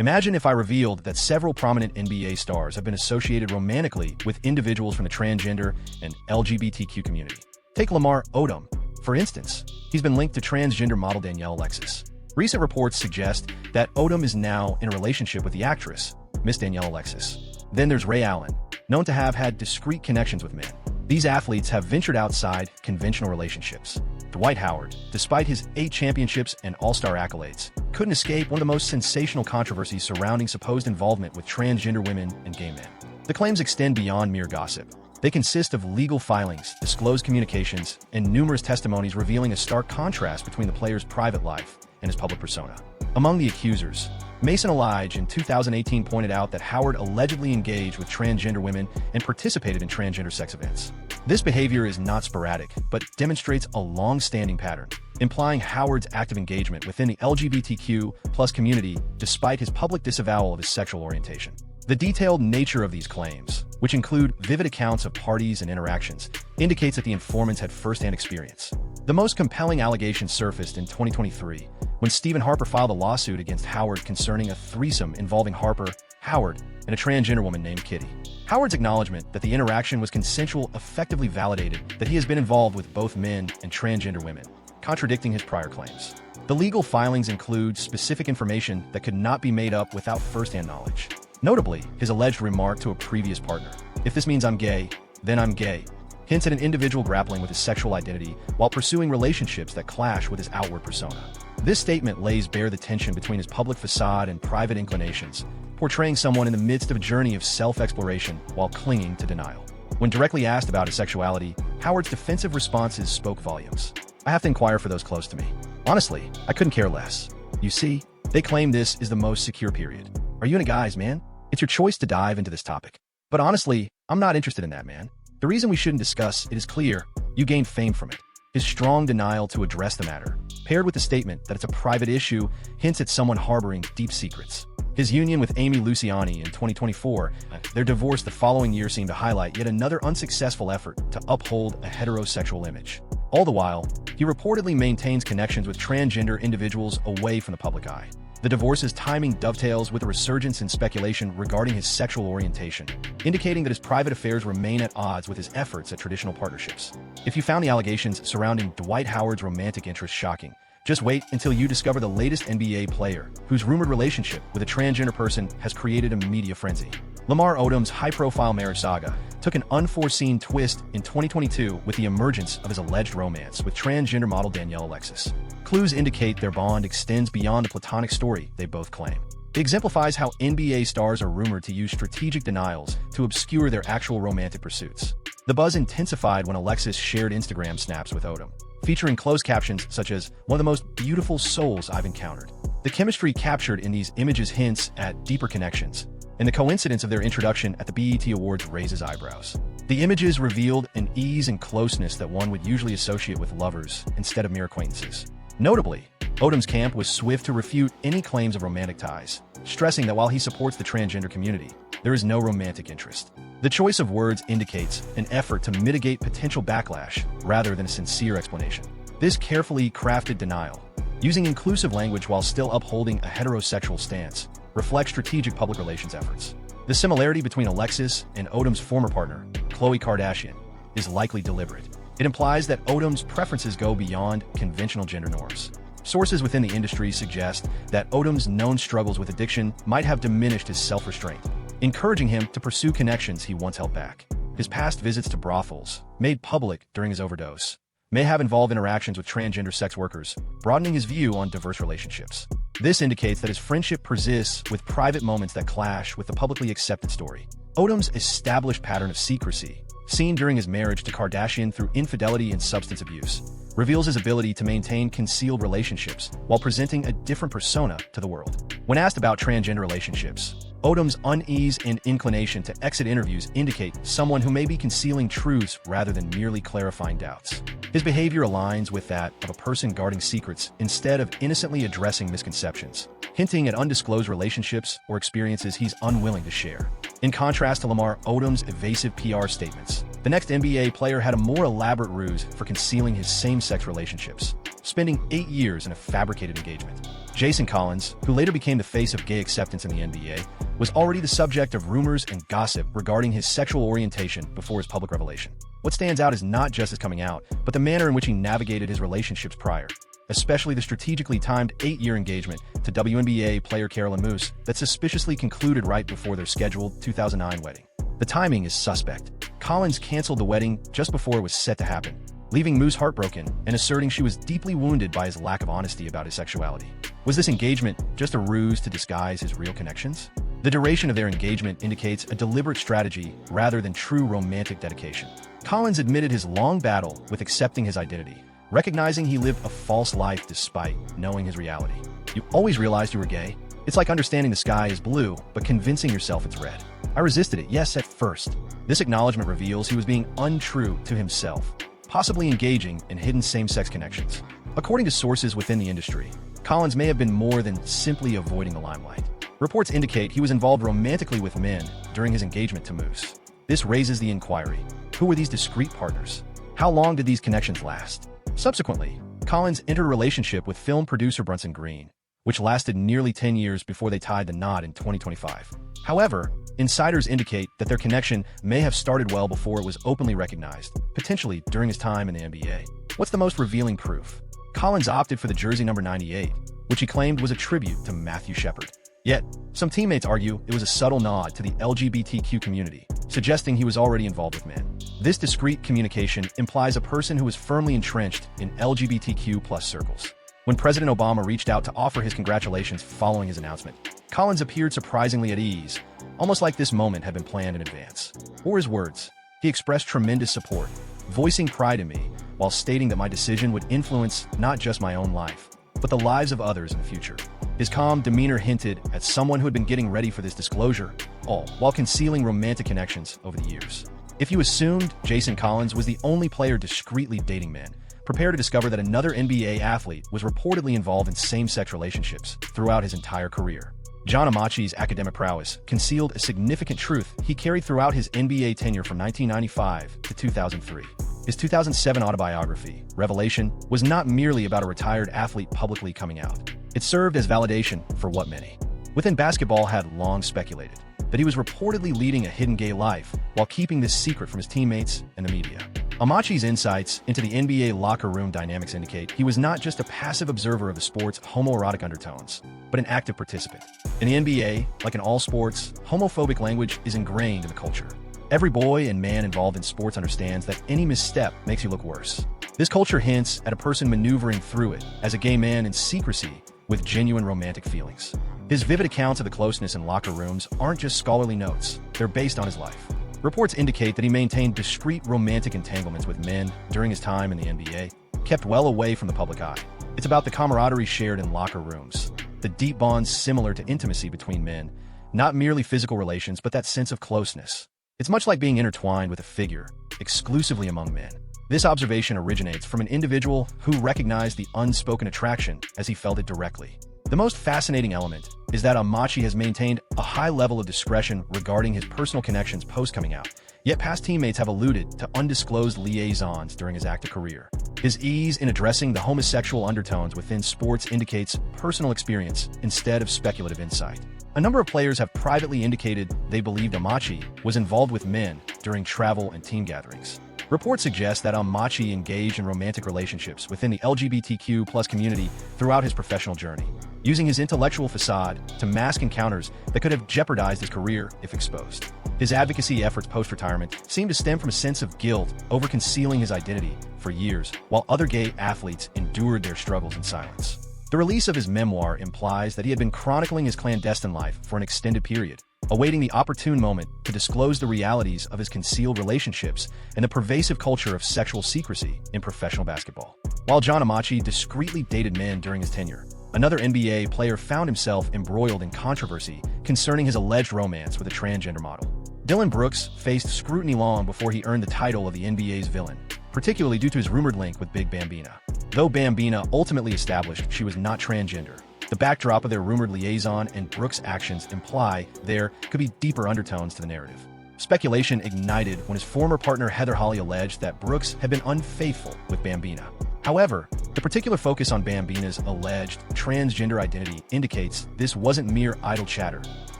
Imagine if I revealed that several prominent NBA stars have been associated romantically with individuals from the transgender and LGBTQ community. Take Lamar Odom, for instance. He's been linked to transgender model Danielle Alexis. Recent reports suggest that Odom is now in a relationship with the actress, Miss Danielle Alexis. Then there's Ray Allen, known to have had discreet connections with men. These athletes have ventured outside conventional relationships. Dwight Howard, despite his 8 championships and all-star accolades, couldn't escape one of the most sensational controversies surrounding supposed involvement with transgender women and gay men. The claims extend beyond mere gossip. They consist of legal filings, disclosed communications, and numerous testimonies revealing a stark contrast between the player's private life and his public persona. Among the accusers, Mason Elijah in 2018 pointed out that Howard allegedly engaged with transgender women and participated in transgender sex events. This behavior is not sporadic, but demonstrates a long-standing pattern, implying Howard's active engagement within the LGBTQ+ community despite his public disavowal of his sexual orientation. The detailed nature of these claims, which include vivid accounts of parties and interactions, indicates that the informants had first-hand experience. The most compelling allegations surfaced in 2023, when Stephen Harper filed a lawsuit against Howard concerning a threesome involving Harper, Howard, and a transgender woman named Kitty. Howard's acknowledgement that the interaction was consensual effectively validated that he has been involved with both men and transgender women, contradicting his prior claims. The legal filings include specific information that could not be made up without first-hand knowledge. Notably, his alleged remark to a previous partner, "If this means I'm gay, then I'm gay," hints at an individual grappling with his sexual identity while pursuing relationships that clash with his outward persona. This statement lays bare the tension between his public facade and private inclinations, portraying someone in the midst of a journey of self-exploration while clinging to denial. When directly asked about his sexuality, Howard's defensive responses spoke volumes. "I have to inquire for those close to me. Honestly, I couldn't care less. You see, they claim this is the most secure period. Are you into guys, man? It's your choice to dive into this topic. But honestly, I'm not interested in that, man. The reason we shouldn't discuss it is clear. You gained fame from it." His strong denial to address the matter, paired with the statement that it's a private issue, hints at someone harboring deep secrets. His union with Amy Luciani in 2024, their divorce the following year seemed to highlight yet another unsuccessful effort to uphold a heterosexual image. All the while, he reportedly maintains connections with transgender individuals away from the public eye. The divorce's timing dovetails with a resurgence in speculation regarding his sexual orientation, indicating that his private affairs remain at odds with his efforts at traditional partnerships. If you found the allegations surrounding Dwight Howard's romantic interest shocking, just wait until you discover the latest NBA player whose rumored relationship with a transgender person has created a media frenzy. Lamar Odom's high-profile marriage saga took an unforeseen twist in 2022 with the emergence of his alleged romance with transgender model Danielle Alexis. Clues indicate their bond extends beyond the platonic story they both claim. It exemplifies how NBA stars are rumored to use strategic denials to obscure their actual romantic pursuits. The buzz intensified when Alexis shared Instagram snaps with Odom, featuring closed captions such as, "One of the most beautiful souls I've encountered." The chemistry captured in these images hints at deeper connections, and the coincidence of their introduction at the BET Awards raises eyebrows. The images revealed an ease and closeness that one would usually associate with lovers instead of mere acquaintances. Notably, Odom's camp was swift to refute any claims of romantic ties, stressing that while he supports the transgender community, there is no romantic interest. The choice of words indicates an effort to mitigate potential backlash rather than a sincere explanation. This carefully crafted denial, using inclusive language while still upholding a heterosexual stance, reflects strategic public relations efforts. The similarity between Alexis and Odom's former partner, Khloe Kardashian, is likely deliberate. It implies that Odom's preferences go beyond conventional gender norms. Sources within the industry suggest that Odom's known struggles with addiction might have diminished his self-restraint, encouraging him to pursue connections he once held back. His past visits to brothels, made public during his overdose, may have involved interactions with transgender sex workers, broadening his view on diverse relationships. This indicates that his friendship persists with private moments that clash with the publicly accepted story. Odom's established pattern of secrecy, seen during his marriage to Kardashian through infidelity and substance abuse, reveals his ability to maintain concealed relationships while presenting a different persona to the world. When asked about transgender relationships, Odom's unease and inclination to exit interviews indicate someone who may be concealing truths rather than merely clarifying doubts. His behavior aligns with that of a person guarding secrets instead of innocently addressing misconceptions, hinting at undisclosed relationships or experiences he's unwilling to share. In contrast to Lamar Odom's evasive PR statements, the next NBA player had a more elaborate ruse for concealing his same-sex relationships, spending 8 years in a fabricated engagement. Jason Collins, who later became the face of gay acceptance in the NBA, was already the subject of rumors and gossip regarding his sexual orientation before his public revelation. What stands out is not just his coming out, but the manner in which he navigated his relationships prior, especially the strategically timed 8-year engagement to WNBA player Carolyn Moose that suspiciously concluded right before their scheduled 2009 wedding. The timing is suspect. Collins canceled the wedding just before it was set to happen, leaving Moose heartbroken and asserting she was deeply wounded by his lack of honesty about his sexuality. Was this engagement just a ruse to disguise his real connections? The duration of their engagement indicates a deliberate strategy rather than true romantic dedication. Collins admitted his long battle with accepting his identity, recognizing he lived a false life despite knowing his reality. You always realized you were gay? It's like understanding the sky is blue, but convincing yourself it's red. I resisted it, yes, at first. This acknowledgement reveals he was being untrue to himself, possibly engaging in hidden same-sex connections. According to sources within the industry, Collins may have been more than simply avoiding the limelight. Reports indicate he was involved romantically with men during his engagement to Moose. This raises the inquiry. Who were these discreet partners? How long did these connections last? Subsequently, Collins entered a relationship with film producer Brunson Green, which lasted nearly 10 years before they tied the knot in 2025. However, insiders indicate that their connection may have started well before it was openly recognized, potentially during his time in the NBA. What's the most revealing proof? Collins opted for the jersey number 98, which he claimed was a tribute to Matthew Shepard. Yet, some teammates argue it was a subtle nod to the LGBTQ community, suggesting he was already involved with men. This discreet communication implies a person who is firmly entrenched in LGBTQ+ circles. When President Obama reached out to offer his congratulations following his announcement, Collins appeared surprisingly at ease, almost like this moment had been planned in advance. Or his words, he expressed tremendous support, voicing pride in me, while stating that my decision would influence not just my own life, but the lives of others in the future. His calm demeanor hinted at someone who had been getting ready for this disclosure, all while concealing romantic connections over the years. If you assumed Jason Collins was the only player discreetly dating men, prepare to discover that another NBA athlete was reportedly involved in same-sex relationships throughout his entire career. John Amachi's academic prowess concealed a significant truth he carried throughout his NBA tenure from 1995 to 2003. His 2007 autobiography, Revelation, was not merely about a retired athlete publicly coming out. It served as validation for what many within basketball had long speculated, that he was reportedly leading a hidden gay life while keeping this secret from his teammates and the media. Amachi's insights into the NBA locker room dynamics indicate he was not just a passive observer of the sport's homoerotic undertones, but an active participant. In the NBA, like in all sports, homophobic language is ingrained in the culture. Every boy and man involved in sports understands that any misstep makes you look worse. This culture hints at a person maneuvering through it as a gay man in secrecy with genuine romantic feelings. His vivid accounts of the closeness in locker rooms aren't just scholarly notes, they're based on his life. Reports indicate that he maintained discreet romantic entanglements with men during his time in the NBA, kept well away from the public eye. It's about the camaraderie shared in locker rooms, the deep bonds similar to intimacy between men, not merely physical relations, but that sense of closeness. It's much like being intertwined with a figure, exclusively among men. This observation originates from an individual who recognized the unspoken attraction as he felt it directly. The most fascinating element is that Amachi has maintained a high level of discretion regarding his personal connections post-coming out, yet past teammates have alluded to undisclosed liaisons during his active career. His ease in addressing the homosexual undertones within sports indicates personal experience instead of speculative insight. A number of players have privately indicated they believed Amachi was involved with men during travel and team gatherings. Reports suggest that Amachi engaged in romantic relationships within the LGBTQ+ community throughout his professional journey, using his intellectual facade to mask encounters that could have jeopardized his career if exposed. His advocacy efforts post-retirement seem to stem from a sense of guilt over concealing his identity for years, while other gay athletes endured their struggles in silence. The release of his memoir implies that he had been chronicling his clandestine life for an extended period, awaiting the opportune moment to disclose the realities of his concealed relationships and the pervasive culture of sexual secrecy in professional basketball. While John Amachi discreetly dated men during his tenure, another NBA player found himself embroiled in controversy concerning his alleged romance with a transgender model. Dylan Brooks faced scrutiny long before he earned the title of the NBA's villain, particularly due to his rumored link with Big Bambina. Though Bambina ultimately established she was not transgender, the backdrop of their rumored liaison and Brooks' actions imply there could be deeper undertones to the narrative. Speculation ignited when his former partner Heather Hawley alleged that Brooks had been unfaithful with Bambina. However, The particular focus on Bambina's alleged transgender identity indicates this wasn't mere idle chatter,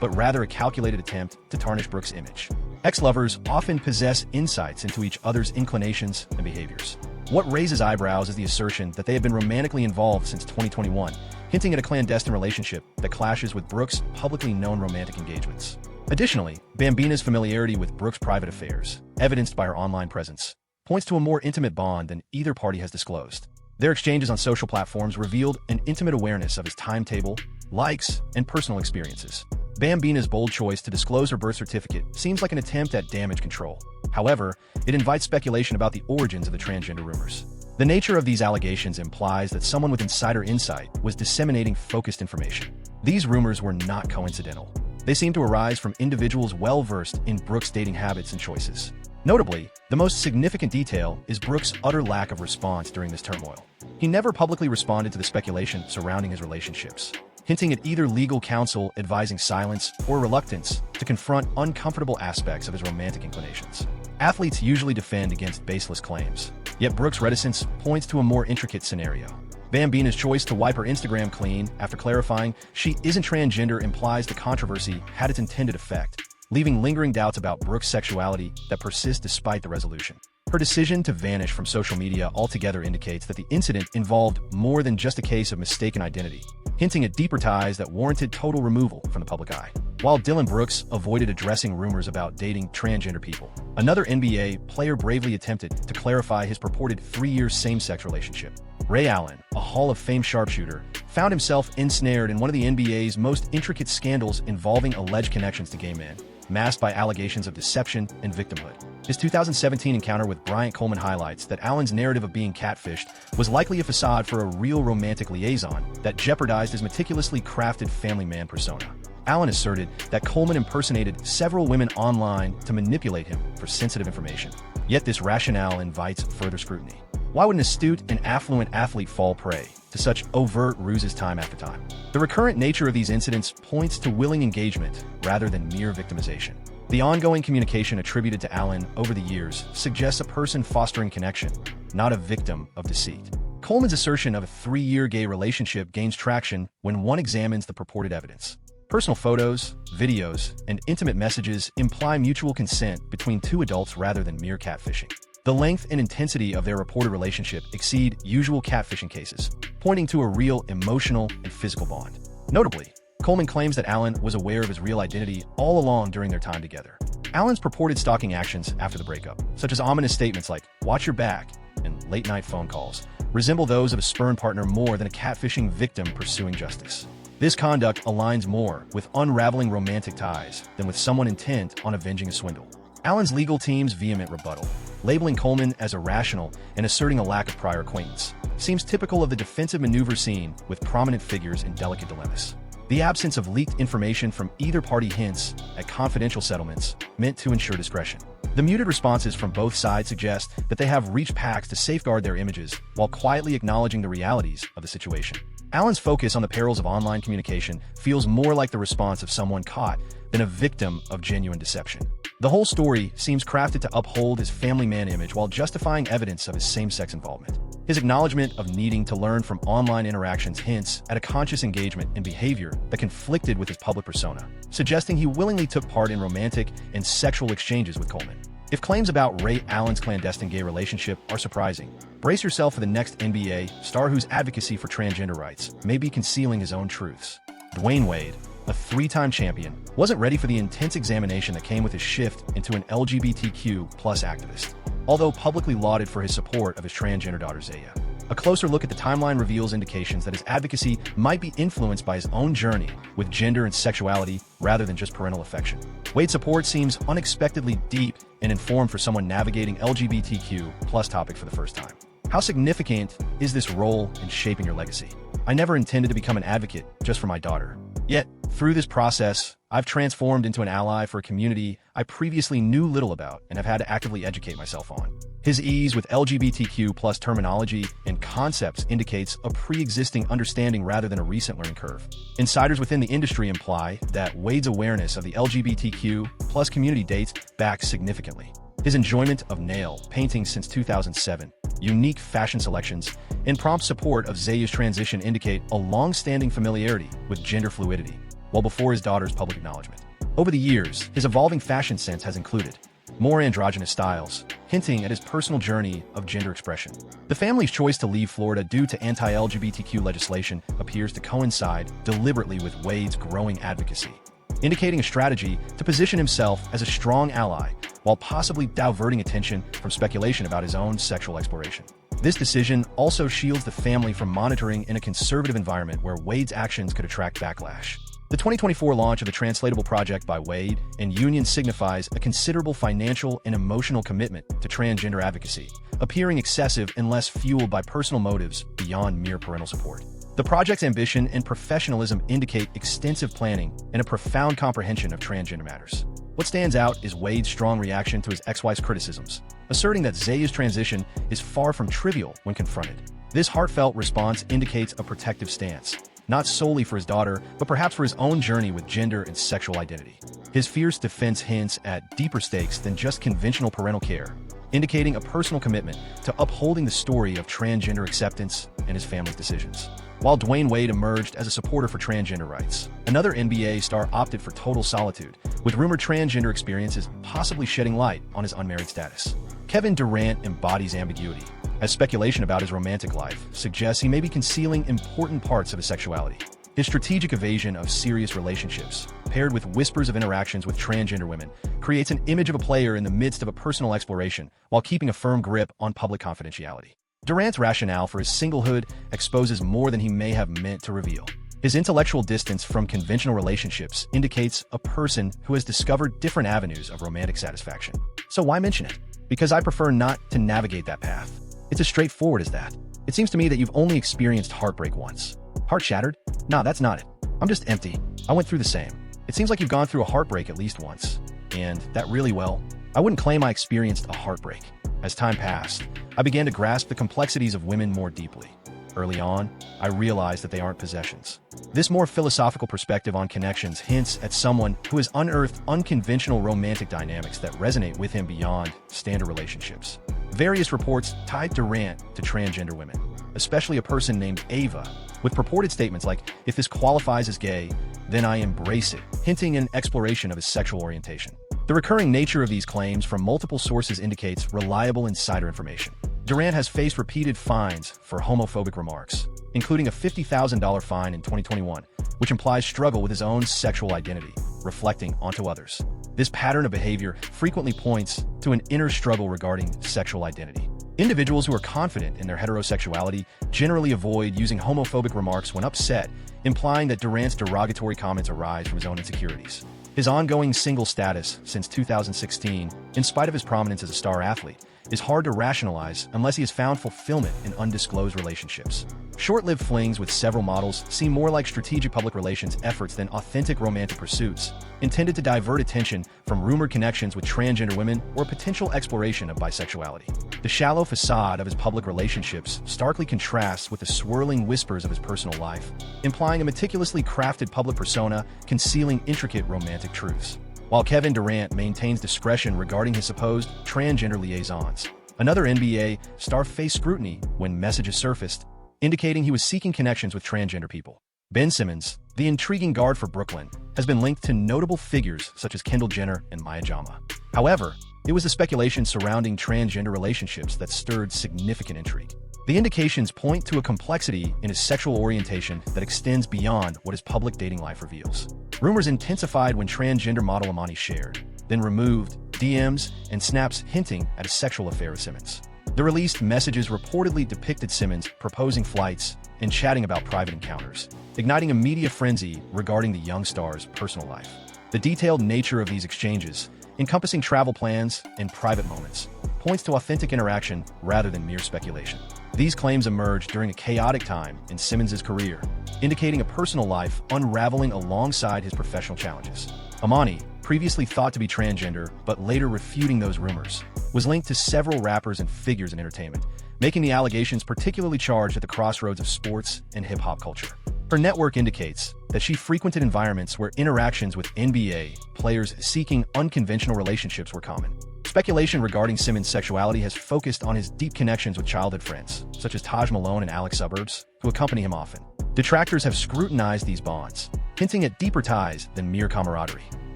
but rather a calculated attempt to tarnish Brooke's image. Ex-lovers often possess insights into each other's inclinations and behaviors. What raises eyebrows is the assertion that they have been romantically involved since 2021, hinting at a clandestine relationship that clashes with Brooke's publicly known romantic engagements. Additionally, Bambina's familiarity with Brooke's private affairs, evidenced by her online presence, points to a more intimate bond than either party has disclosed. Their exchanges on social platforms revealed an intimate awareness of his timetable, likes, and personal experiences. Bambina's bold choice to disclose her birth certificate seems like an attempt at damage control. However, it invites speculation about the origins of the transgender rumors. The nature of these allegations implies that someone with insider insight was disseminating focused information. These rumors were not coincidental. They seem to arise from individuals well-versed in Brooke's dating habits and choices. Notably, the most significant detail is Brooke's utter lack of response during this turmoil. He never publicly responded to the speculation surrounding his relationships, hinting at either legal counsel advising silence or reluctance to confront uncomfortable aspects of his romantic inclinations. Athletes usually defend against baseless claims, yet Brooke's reticence points to a more intricate scenario. Bambina's choice to wipe her Instagram clean after clarifying she isn't transgender implies the controversy had its intended effect, leaving lingering doubts about Brooke's sexuality that persist despite the resolution. Her decision to vanish from social media altogether indicates that the incident involved more than just a case of mistaken identity, hinting at deeper ties that warranted total removal from the public eye. While Dylan Brooks avoided addressing rumors about dating transgender people, another NBA player bravely attempted to clarify his purported 3-year same-sex relationship. Ray Allen, a Hall of Fame sharpshooter, found himself ensnared in one of the NBA's most intricate scandals involving alleged connections to gay men, masked by allegations of deception and victimhood. His 2017 encounter with Bryant Coleman highlights that Allen's narrative of being catfished was likely a facade for a real romantic liaison that jeopardized his meticulously crafted family man persona. Allen asserted that Coleman impersonated several women online to manipulate him for sensitive information. Yet this rationale invites further scrutiny. Why would an astute and affluent athlete fall prey to such overt ruses time after time? The recurrent nature of these incidents points to willing engagement rather than mere victimization. The ongoing communication attributed to Allen over the years suggests a person fostering connection, not a victim of deceit. Coleman's assertion of a 3-year gay relationship gains traction when one examines the purported evidence. Personal photos, videos, and intimate messages imply mutual consent between two adults rather than mere catfishing. The length and intensity of their reported relationship exceed usual catfishing cases, pointing to a real emotional and physical bond. Notably, Coleman claims that Allen was aware of his real identity all along during their time together. Allen's purported stalking actions after the breakup, such as ominous statements like "watch your back" and late-night phone calls, resemble those of a spurned partner more than a catfishing victim pursuing justice. This conduct aligns more with unraveling romantic ties than with someone intent on avenging a swindle. Allen's legal team's vehement rebuttal, labeling Coleman as irrational and asserting a lack of prior acquaintance, seems typical of the defensive maneuver seen with prominent figures in delicate dilemmas. The absence of leaked information from either party hints at confidential settlements meant to ensure discretion. The muted responses from both sides suggest that they have reached pacts to safeguard their images while quietly acknowledging the realities of the situation. Allen's focus on the perils of online communication feels more like the response of someone caught than a victim of genuine deception. The whole story seems crafted to uphold his family man image while justifying evidence of his same-sex involvement. His acknowledgement of needing to learn from online interactions hints at a conscious engagement in behavior that conflicted with his public persona, suggesting he willingly took part in romantic and sexual exchanges with Coleman. If claims about Ray Allen's clandestine gay relationship are surprising, brace yourself for the next NBA star whose advocacy for transgender rights may be concealing his own truths. Dwayne Wade, a 3-time champion, wasn't ready for the intense examination that came with his shift into an LGBTQ+ activist, although publicly lauded for his support of his transgender daughter Zaya. A closer look at the timeline reveals indications that his advocacy might be influenced by his own journey with gender and sexuality rather than just parental affection. Wade's support seems unexpectedly deep and informed for someone navigating LGBTQ+ topics for the first time. How significant is this role in shaping your legacy? I never intended to become an advocate just for my daughter. Yet, through this process, I've transformed into an ally for a community I previously knew little about and have had to actively educate myself on. His ease with LGBTQ plus terminology and concepts indicates a pre-existing understanding rather than a recent learning curve. Insiders within the industry imply that Wade's awareness of the LGBTQ plus community dates back significantly. His enjoyment of nail painting since 2007, unique fashion selections, and prompt support of Zayu's transition indicate a long-standing familiarity with gender fluidity, well before his daughter's public acknowledgement. Over the years, his evolving fashion sense has included more androgynous styles, hinting at his personal journey of gender expression. The family's choice to leave Florida due to anti-LGBTQ legislation appears to coincide deliberately with Wade's growing advocacy, indicating a strategy to position himself as a strong ally while possibly diverting attention from speculation about his own sexual exploration. This decision also shields the family from monitoring in a conservative environment where Wade's actions could attract backlash. The 2024 launch of the Translatable Project by Wade and Union signifies a considerable financial and emotional commitment to transgender advocacy, appearing excessive unless fueled by personal motives beyond mere parental support. The project's ambition and professionalism indicate extensive planning and a profound comprehension of transgender matters. What stands out is Wade's strong reaction to his ex-wife's criticisms, asserting that Zayu's transition is far from trivial when confronted. This heartfelt response indicates a protective stance, not solely for his daughter, but perhaps for his own journey with gender and sexual identity. His fierce defense hints at deeper stakes than just conventional parental care, indicating a personal commitment to upholding the story of transgender acceptance and his family's decisions. While Dwayne Wade emerged as a supporter for transgender rights, another NBA star opted for total solitude, with rumored transgender experiences possibly shedding light on his unmarried status. Kevin Durant embodies ambiguity, as speculation about his romantic life suggests he may be concealing important parts of his sexuality. His strategic evasion of serious relationships, paired with whispers of interactions with transgender women, creates an image of a player in the midst of a personal exploration while keeping a firm grip on public confidentiality. Durant's rationale for his singlehood exposes more than he may have meant to reveal. His intellectual distance from conventional relationships indicates a person who has discovered different avenues of romantic satisfaction. So why mention it? Because I prefer not to navigate that path. It's as straightforward as that. It seems to me that you've only experienced heartbreak once. Heart shattered? Nah, that's not it. I'm just empty. I went through the same. It seems like you've gone through a heartbreak at least once. And that really, well, I wouldn't claim I experienced a heartbreak. As time passed, I began to grasp the complexities of women more deeply. Early on, I realized that they aren't possessions. This more philosophical perspective on connections hints at someone who has unearthed unconventional romantic dynamics that resonate with him beyond standard relationships. Various reports tied Durant to transgender women, especially a person named Ava, with purported statements like, "If this qualifies as gay, then I embrace it," hinting an exploration of his sexual orientation. The recurring nature of these claims from multiple sources indicates reliable insider information. Durant has faced repeated fines for homophobic remarks, including a $50,000 fine in 2021, which implies struggle with his own sexual identity, reflecting onto others. This pattern of behavior frequently points to an inner struggle regarding sexual identity. Individuals who are confident in their heterosexuality generally avoid using homophobic remarks when upset, implying that Durant's derogatory comments arise from his own insecurities. His ongoing single status since 2016, in spite of his prominence as a star athlete, is hard to rationalize unless he has found fulfillment in undisclosed relationships. Short-lived flings with several models seem more like strategic public relations efforts than authentic romantic pursuits, intended to divert attention from rumored connections with transgender women or potential exploration of bisexuality. The shallow facade of his public relationships starkly contrasts with the swirling whispers of his personal life, implying a meticulously crafted public persona concealing intricate romantic truths. While Kevin Durant maintains discretion regarding his supposed transgender liaisons, another NBA star faced scrutiny when messages surfaced, indicating he was seeking connections with transgender people. Ben Simmons, the intriguing guard for Brooklyn, has been linked to notable figures such as Kendall Jenner and Maya Jama. However, it was the speculation surrounding transgender relationships that stirred significant intrigue. The indications point to a complexity in his sexual orientation that extends beyond what his public dating life reveals. Rumors intensified when transgender model Imani shared, then removed, DMs and snaps hinting at a sexual affair with Simmons. The released messages reportedly depicted Simmons proposing flights and chatting about private encounters, igniting a media frenzy regarding the young star's personal life. The detailed nature of these exchanges, encompassing travel plans and private moments, points to authentic interaction rather than mere speculation. These claims emerged during a chaotic time in Simmons' career, indicating a personal life unraveling alongside his professional challenges. Imani, previously thought to be transgender but later refuting those rumors, was linked to several rappers and figures in entertainment, making the allegations particularly charged at the crossroads of sports and hip-hop culture. Her network indicates that she frequented environments where interactions with NBA players seeking unconventional relationships were common. Speculation regarding Simmons' sexuality has focused on his deep connections with childhood friends, such as Taj Malone and Alex Suburbs, who accompany him often. Detractors have scrutinized these bonds, hinting at deeper ties than mere camaraderie.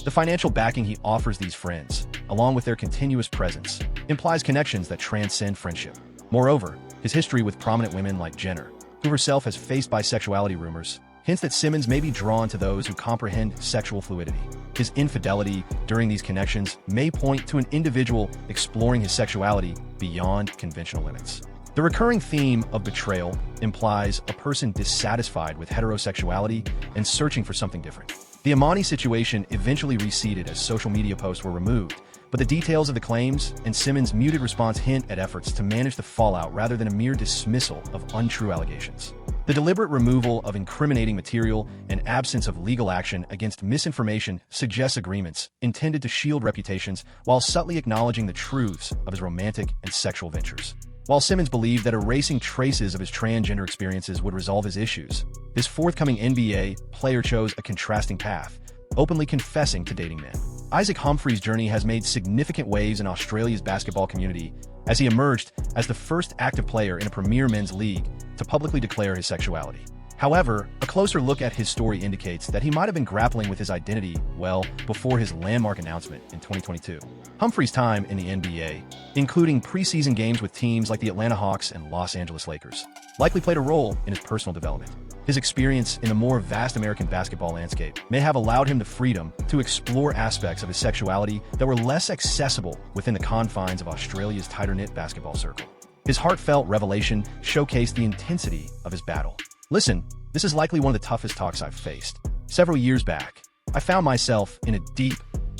The financial backing he offers these friends, along with their continuous presence, implies connections that transcend friendship. Moreover, his history with prominent women like Jenner, who herself has faced bisexuality rumors, hints that Simmons may be drawn to those who comprehend sexual fluidity. His infidelity during these connections may point to an individual exploring his sexuality beyond conventional limits. The recurring theme of betrayal implies a person dissatisfied with heterosexuality and searching for something different. The Imani situation eventually receded as social media posts were removed, but the details of the claims and Simmons' muted response hint at efforts to manage the fallout rather than a mere dismissal of untrue allegations. The deliberate removal of incriminating material and absence of legal action against misinformation suggests agreements intended to shield reputations while subtly acknowledging the truths of his romantic and sexual ventures. While Simmons believed that erasing traces of his transgender experiences would resolve his issues, this forthcoming NBA player chose a contrasting path, openly confessing to dating men. Isaac Humphries' journey has made significant waves in Australia's basketball community as he emerged as the first active player in a premier men's league to publicly declare his sexuality. However, a closer look at his story indicates that he might have been grappling with his identity well before his landmark announcement in 2022. Humphries' time in the NBA, including preseason games with teams like the Atlanta Hawks and Los Angeles Lakers, likely played a role in his personal development. His experience in the more vast American basketball landscape may have allowed him the freedom to explore aspects of his sexuality that were less accessible within the confines of Australia's tighter-knit basketball circle. His heartfelt revelation showcased the intensity of his battle. Listen, this is likely one of the toughest talks I've faced. Several years back, I found myself in a deep,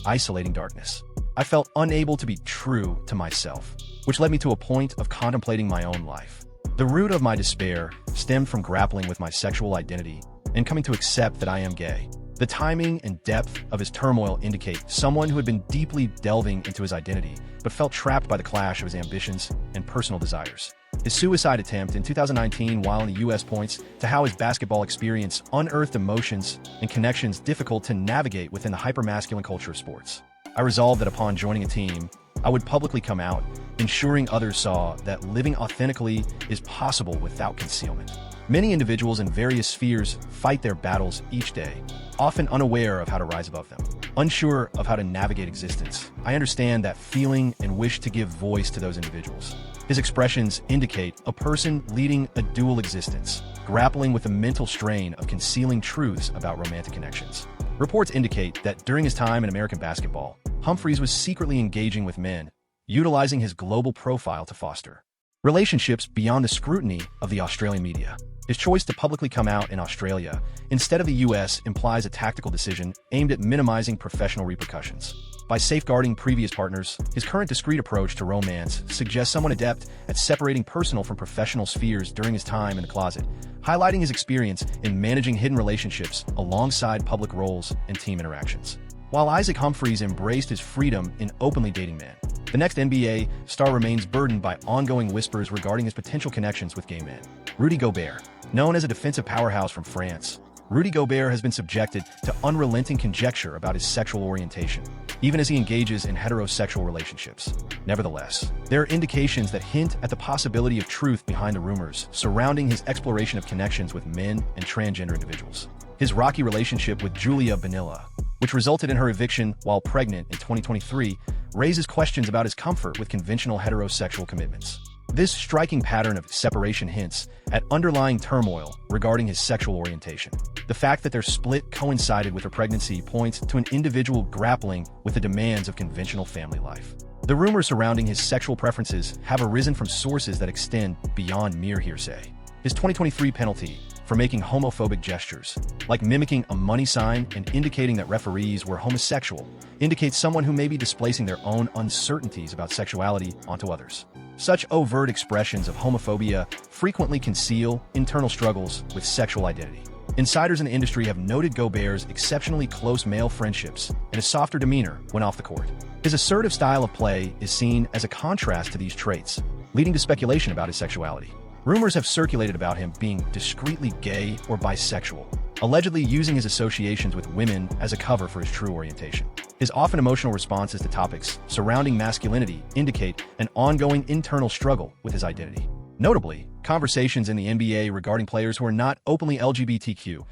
isolating darkness. I felt unable to be true to myself, which led me to a point of contemplating my own life. The root of my despair stemmed from grappling with my sexual identity and coming to accept that I am gay. The timing and depth of his turmoil indicate someone who had been deeply delving into his identity, but felt trapped by the clash of his ambitions and personal desires. His suicide attempt in 2019 while in the U.S. points to how his basketball experience unearthed emotions and connections difficult to navigate within the hypermasculine culture of sports. I resolved that upon joining a team, I would publicly come out, ensuring others saw that living authentically is possible without concealment. Many individuals in various spheres fight their battles each day, often unaware of how to rise above them. Unsure of how to navigate existence, I understand that feeling and wish to give voice to those individuals. His expressions indicate a person leading a dual existence, grappling with the mental strain of concealing truths about romantic connections. Reports indicate that during his time in American basketball, Humphries was secretly engaging with men, utilizing his global profile to foster relationships beyond the scrutiny of the Australian media. His choice to publicly come out in Australia instead of the US implies a tactical decision aimed at minimizing professional repercussions. By safeguarding previous partners, his current discreet approach to romance suggests someone adept at separating personal from professional spheres during his time in the closet, highlighting his experience in managing hidden relationships alongside public roles and team interactions. While Isaac Humphries embraced his freedom in openly dating men, the next NBA star remains burdened by ongoing whispers regarding his potential connections with gay men. Rudy Gobert, known as a defensive powerhouse from France, Rudy Gobert has been subjected to unrelenting conjecture about his sexual orientation, even as he engages in heterosexual relationships. Nevertheless, there are indications that hint at the possibility of truth behind the rumors surrounding his exploration of connections with men and transgender individuals. His rocky relationship with Julia Bonilla, which resulted in her eviction while pregnant in 2023, raises questions about his comfort with conventional heterosexual commitments. This striking pattern of separation hints at underlying turmoil regarding his sexual orientation. The fact that their split coincided with her pregnancy points to an individual grappling with the demands of conventional family life. The rumors surrounding his sexual preferences have arisen from sources that extend beyond mere hearsay. His 2023 penalty for making homophobic gestures, like mimicking a money sign and indicating that referees were homosexual, indicates someone who may be displacing their own uncertainties about sexuality onto others. Such overt expressions of homophobia frequently conceal internal struggles with sexual identity. Insiders in the industry have noted Gobert's exceptionally close male friendships and his softer demeanor when off the court. His assertive style of play is seen as a contrast to these traits, leading to speculation about his sexuality. Rumors have circulated about him being discreetly gay or bisexual, allegedly using his associations with women as a cover for his true orientation. His often emotional responses to topics surrounding masculinity indicate an ongoing internal struggle with his identity. Notably, conversations in the NBA regarding players who are not openly LGBTQ+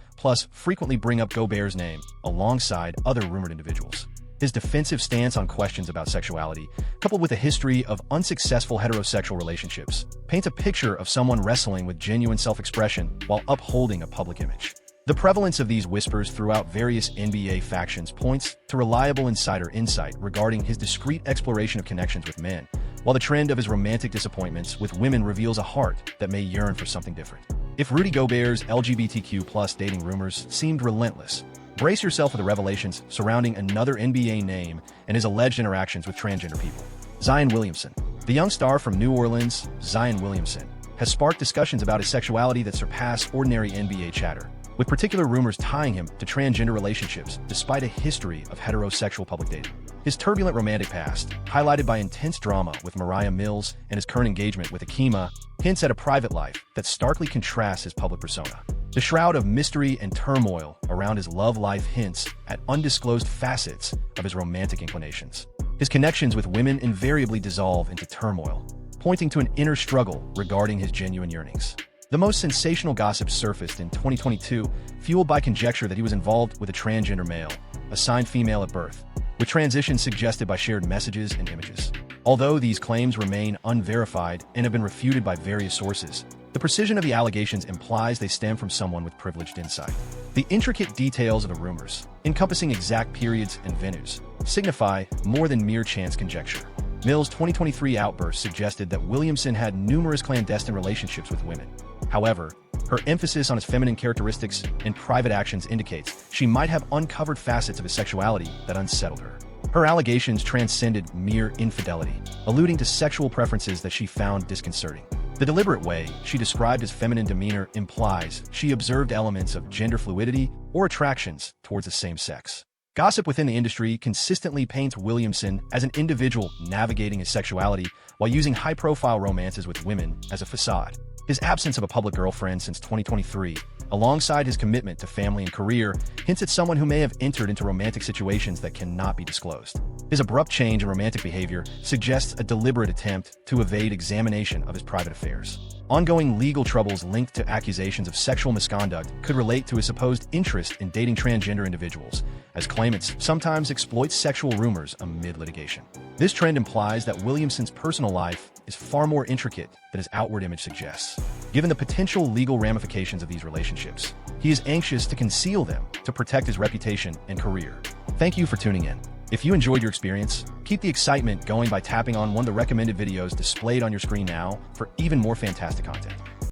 frequently bring up Gobert's name alongside other rumored individuals. His defensive stance on questions about sexuality, coupled with a history of unsuccessful heterosexual relationships, paints a picture of someone wrestling with genuine self-expression while upholding a public image. The prevalence of these whispers throughout various NBA factions points to reliable insider insight regarding his discreet exploration of connections with men, while the trend of his romantic disappointments with women reveals a heart that may yearn for something different. If Rudy Gobert's LGBTQ+ dating rumors seemed relentless, brace yourself for the revelations surrounding another NBA name and his alleged interactions with transgender people. Zion Williamson. The young star from New Orleans, Zion Williamson, has sparked discussions about his sexuality that surpass ordinary NBA chatter, with particular rumors tying him to transgender relationships despite a history of heterosexual public dating. His turbulent romantic past, highlighted by intense drama with Mariah Mills and his current engagement with Akima, hints at a private life that starkly contrasts his public persona. The shroud of mystery and turmoil around his love life hints at undisclosed facets of his romantic inclinations. His connections with women invariably dissolve into turmoil, pointing to an inner struggle regarding his genuine yearnings. The most sensational gossip surfaced in 2022, fueled by conjecture that he was involved with a transgender male, assigned female at birth, with transitions suggested by shared messages and images. Although these claims remain unverified and have been refuted by various sources, the precision of the allegations implies they stem from someone with privileged insight. The intricate details of the rumors, encompassing exact periods and venues, signify more than mere chance conjecture. Mills' 2023 outburst suggested that Williamson had numerous clandestine relationships with women. However, her emphasis on his feminine characteristics and private actions indicates she might have uncovered facets of his sexuality that unsettled her. Her allegations transcended mere infidelity, alluding to sexual preferences that she found disconcerting. The deliberate way she described his feminine demeanor implies she observed elements of gender fluidity or attractions towards the same sex. Gossip within the industry consistently paints Williamson as an individual navigating his sexuality while using high-profile romances with women as a facade. His absence of a public girlfriend since 2023, alongside his commitment to family and career, hints at someone who may have entered into romantic situations that cannot be disclosed. His abrupt change in romantic behavior suggests a deliberate attempt to evade examination of his private affairs. Ongoing legal troubles linked to accusations of sexual misconduct could relate to his supposed interest in dating transgender individuals, as claimants sometimes exploit sexual rumors amid litigation. This trend implies that Williamson's personal life is far more intricate than his outward image suggests. Given the potential legal ramifications of these relationships, he is anxious to conceal them to protect his reputation and career. Thank you for tuning in. If you enjoyed your experience, keep the excitement going by tapping on one of the recommended videos displayed on your screen now for even more fantastic content.